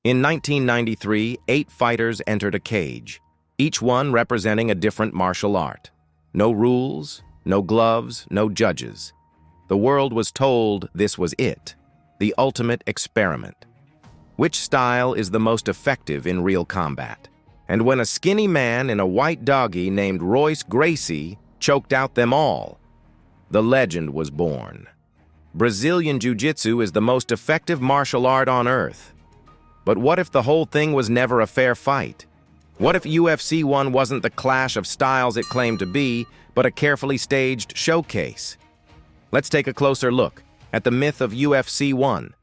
In 1993, 8 fighters entered a cage, each one representing a different martial art. No rules, no gloves, no judges. The world was told this was it, the ultimate experiment. Which style is the most effective in real combat? And when a skinny man in a white doggy named Royce Gracie choked out them all, the legend was born. Brazilian Jiu-Jitsu is the most effective martial art on earth. But what if the whole thing was never a fair fight? What if UFC 1 wasn't the clash of styles it claimed to be, but a carefully staged showcase? Let's take a closer look at the myth of UFC 1.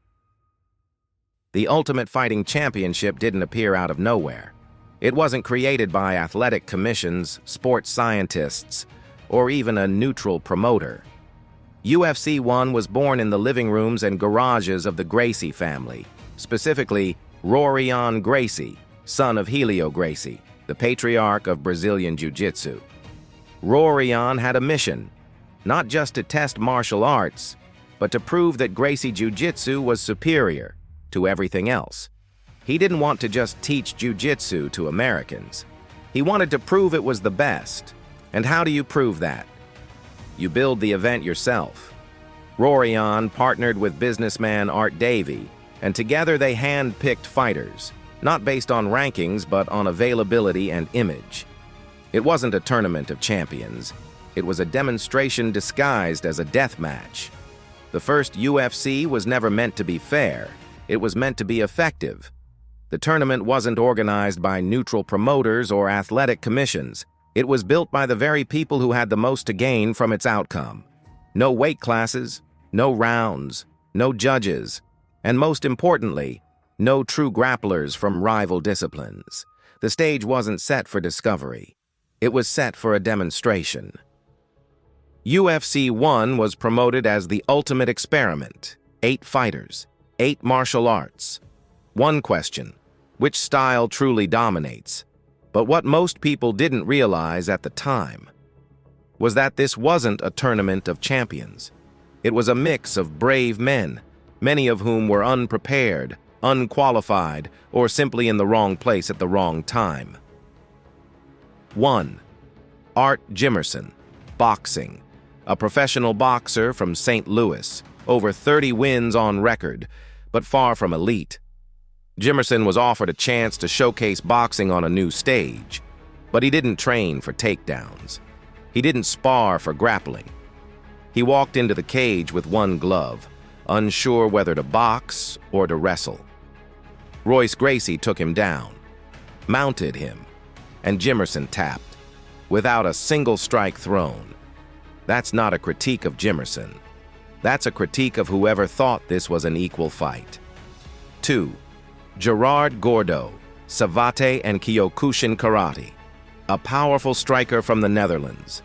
The Ultimate Fighting Championship didn't appear out of nowhere. It wasn't created by athletic commissions, sports scientists, or even a neutral promoter. UFC 1 was born in the living rooms and garages of the Gracie family, specifically Royce Gracie, son of Helio Gracie, the patriarch of Brazilian Jiu-Jitsu. Royce had a mission, not just to test martial arts, but to prove that Gracie Jiu-Jitsu was superior to everything else. He didn't want to just teach Jiu-Jitsu to Americans. He wanted to prove it was the best. And how do you prove that? You build the event yourself. Royce partnered with businessman Art Davie, and together they hand-picked fighters, not based on rankings, but on availability and image. It wasn't a tournament of champions. It was a demonstration disguised as a death match. The first UFC was never meant to be fair. It was meant to be effective. The tournament wasn't organized by neutral promoters or athletic commissions. It was built by the very people who had the most to gain from its outcome. No weight classes, no rounds, no judges, and most importantly, no true grapplers from rival disciplines. The stage wasn't set for discovery. It was set for a demonstration. UFC 1 was promoted as the ultimate experiment. 8 fighters, 8 martial arts. One question: which style truly dominates? But what most people didn't realize at the time was that this wasn't a tournament of champions. It was a mix of brave men, many of whom were unprepared, unqualified, or simply in the wrong place at the wrong time. 1. Art Davie, boxing. A professional boxer from St. Louis, over 30 wins on record, but far from elite. Jimerson was offered a chance to showcase boxing on a new stage, but he didn't train for takedowns. He didn't spar for grappling. He walked into the cage with one glove, unsure whether to box or to wrestle. Royce Gracie took him down, mounted him, and Jimerson tapped, without a single strike thrown. That's not a critique of Jimerson. That's a critique of whoever thought this was an equal fight. 2. Gerard Gordo, Savate and Kyokushin Karate, a powerful striker from the Netherlands.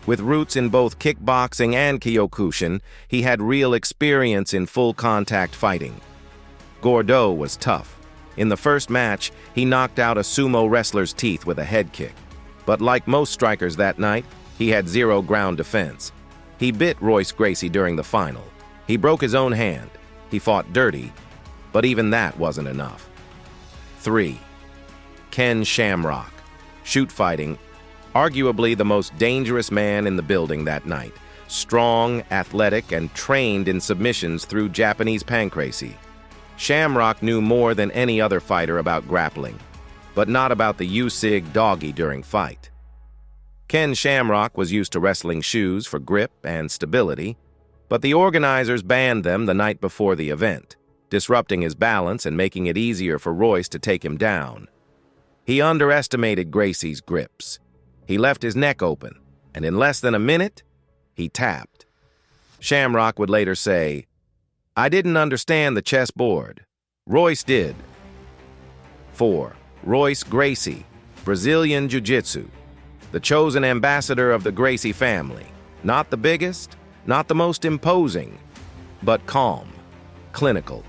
With roots in both kickboxing and Kyokushin, he had real experience in full-contact fighting. Gordo was tough. In the first match, he knocked out a sumo wrestler's teeth with a head kick. But like most strikers that night, he had zero ground defense. He bit Royce Gracie during the final. He broke his own hand. He fought dirty, but even that wasn't enough. 3. Ken Shamrock, shoot fighting, arguably the most dangerous man in the building that night. Strong, athletic, and trained in submissions through Japanese pancrase. Shamrock knew more than any other fighter about grappling, but not about the USIG doggy during fight. Ken Shamrock was used to wrestling shoes for grip and stability, but the organizers banned them the night before the event, disrupting his balance and making it easier for Royce to take him down. He underestimated Gracie's grips. He left his neck open, and in less than a minute, he tapped. Shamrock would later say, "I didn't understand the chessboard. Royce did." 4. Royce Gracie, Brazilian Jiu-Jitsu, the chosen ambassador of the Gracie family. Not the biggest, not the most imposing, but calm, clinical,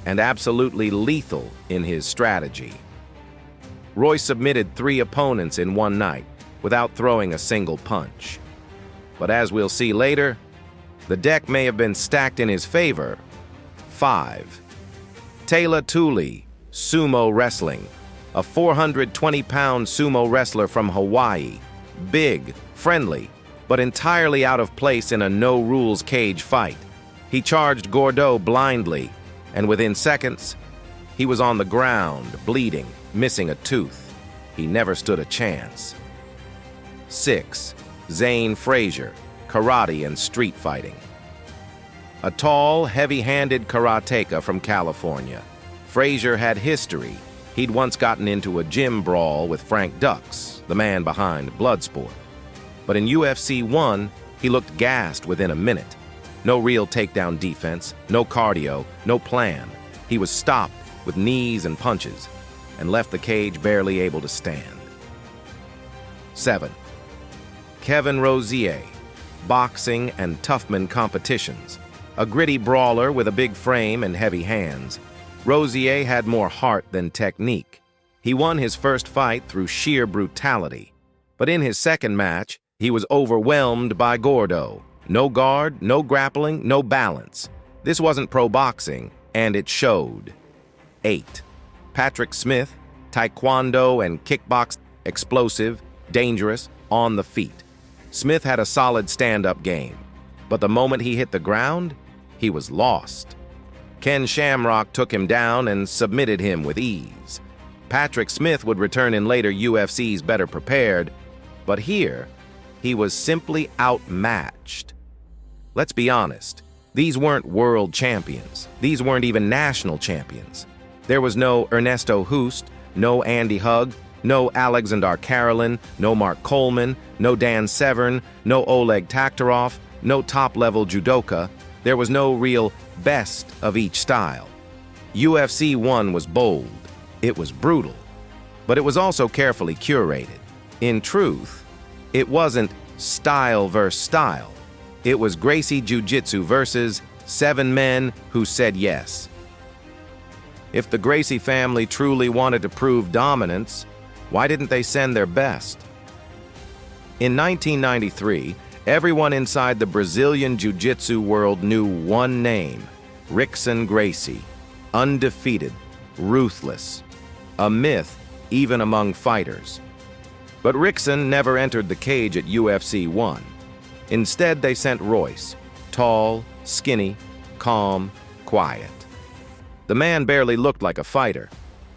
and absolutely lethal in his strategy. Royce submitted 3 opponents in one night without throwing a single punch. But as we'll see later, the deck may have been stacked in his favor. 5. Taylor Tooley, sumo wrestling. A 420-pound sumo wrestler from Hawaii. Big, friendly, but entirely out of place in a no-rules cage fight. He charged Gordeau blindly, and within seconds, he was on the ground, bleeding, missing a tooth. He never stood a chance. 6. Zane Frazier, karate and street fighting. A tall, heavy-handed karateka from California. Frazier had history. He'd once gotten into a gym brawl with Frank Dux, the man behind Bloodsport. But in UFC 1, he looked gassed within a minute. No real takedown defense, no cardio, no plan. He was stopped with knees and punches and left the cage barely able to stand. 7. Kevin Rosier, boxing and Toughman competitions. A gritty brawler with a big frame and heavy hands. Rosier had more heart than technique. He won his first fight through sheer brutality. But in his second match, he was overwhelmed by Gordeau. No guard, no grappling, no balance. This wasn't pro boxing, and it showed. 8. Patrick Smith, taekwondo and kickbox, explosive, dangerous, on the feet. Smith had a solid stand-up game, but the moment he hit the ground, he was lost. Ken Shamrock took him down and submitted him with ease. Patrick Smith would return in later UFCs better prepared, but here, he was simply outmatched. Let's be honest, these weren't world champions. These weren't even national champions. There was no Ernesto Hoost, no Andy Hug, no Alexander Karelin, no Mark Coleman, no Dan Severn, no Oleg Taktarov, no top-level judoka. There was no real best of each style. UFC 1 was bold, it was brutal, but it was also carefully curated. In truth, it wasn't style versus style. It was Gracie Jiu-Jitsu versus 7 men who said yes. If the Gracie family truly wanted to prove dominance, why didn't they send their best? In 1993, everyone inside the Brazilian Jiu-Jitsu world knew one name, Rickson Gracie. Undefeated, ruthless, a myth even among fighters. But Rickson never entered the cage at UFC 1. Instead, they sent Royce, tall, skinny, calm, quiet. The man barely looked like a fighter,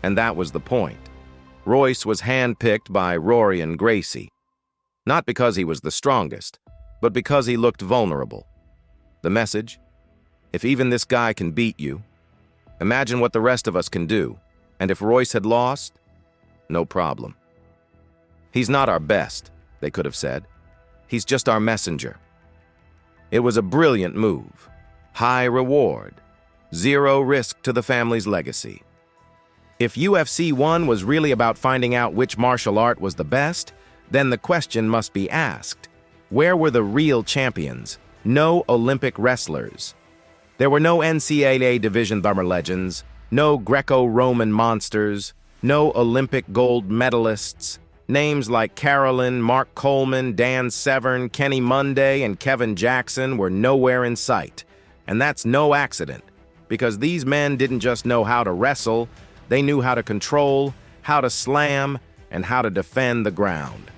and that was the point. Royce was handpicked by Rory and Gracie. Not because he was the strongest, but because he looked vulnerable. The message? If even this guy can beat you, imagine what the rest of us can do. And if Royce had lost, no problem. He's not our best, they could have said. He's just our messenger. It was a brilliant move. High reward. Zero risk to the family's legacy. If UFC 1 was really about finding out which martial art was the best, then the question must be asked. Where were the real champions? No Olympic wrestlers. There were no NCAA Division Thumber legends, no Greco-Roman monsters, no Olympic gold medalists. Names like Karelin, Mark Coleman, Dan Severn, Kenny Monday, and Kevin Jackson were nowhere in sight. And that's no accident, because these men didn't just know how to wrestle, they knew how to control, how to slam, and how to defend the ground.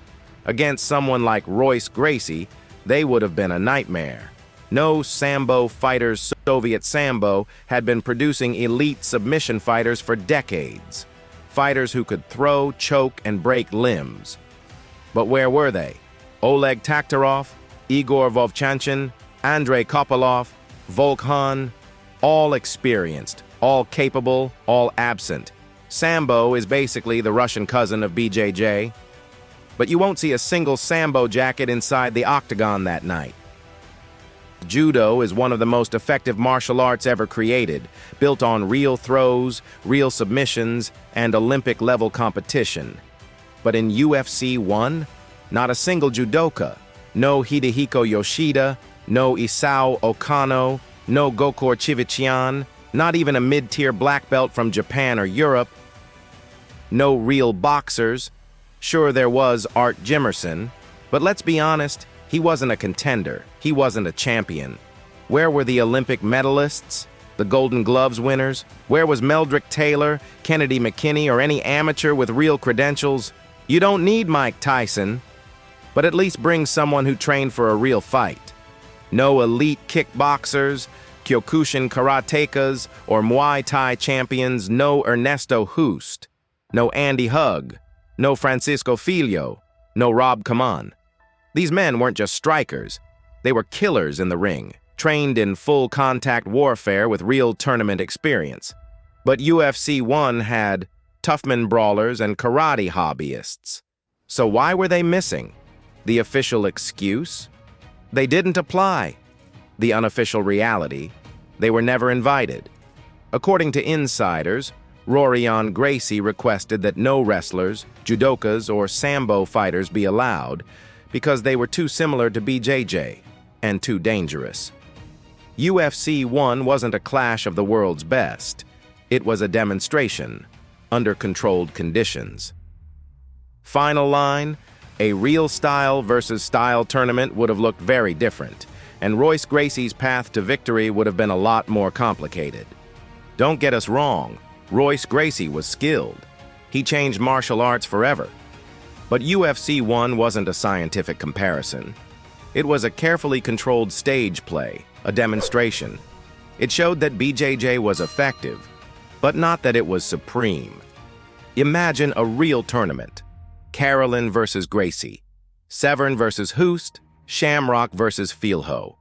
Against someone like Royce Gracie, they would have been a nightmare. No Sambo fighters. Soviet Sambo had been producing elite submission fighters for decades. Fighters who could throw, choke, and break limbs. But where were they? Oleg Taktarov, Igor Vovchanchin, Andrei Kopylov, Volk Han, all experienced, all capable, all absent. Sambo is basically the Russian cousin of BJJ. But you won't see a single Sambo jacket inside the octagon that night. Judo is one of the most effective martial arts ever created, built on real throws, real submissions, and Olympic-level competition. But in UFC 1, not a single judoka, no Hidehiko Yoshida, no Isao Okano, no Gokor Chivichian, not even a mid-tier black belt from Japan or Europe, no real boxers. Sure, there was Art Jimerson, but let's be honest, he wasn't a contender. He wasn't a champion. Where were the Olympic medalists? The The Golden Gloves winners? Where was Meldrick Taylor, Kennedy McKinney, or any amateur with real credentials? You don't need Mike Tyson, but at least bring someone who trained for a real fight. No elite kickboxers, Kyokushin karatekas, or Muay Thai champions, no Ernesto Hoost, no Andy Hug, no Francisco Filho, no Rob Kaman. These men weren't just strikers, they were killers in the ring, trained in full-contact warfare with real tournament experience. But UFC 1 had Toughman brawlers and karate hobbyists. So why were they missing? The official excuse? They didn't apply. The unofficial reality? They were never invited. According to insiders, Rorion Gracie requested that no wrestlers, judokas, or sambo fighters be allowed because they were too similar to BJJ and too dangerous. UFC 1 wasn't a clash of the world's best. It was a demonstration, under controlled conditions. Final line, a real style versus style tournament would have looked very different, and Royce Gracie's path to victory would have been a lot more complicated. Don't get us wrong, Royce Gracie was skilled. He changed martial arts forever. But UFC 1 wasn't a scientific comparison. It was a carefully controlled stage play, a demonstration. It showed that BJJ was effective, but not that it was supreme. Imagine a real tournament. Karelin versus Gracie, Severn versus Hoost, Shamrock versus Filho.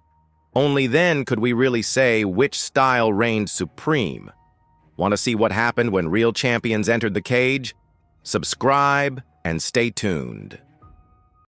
Only then could we really say which style reigned supreme. Want to see what happened when real champions entered the cage? Subscribe and stay tuned.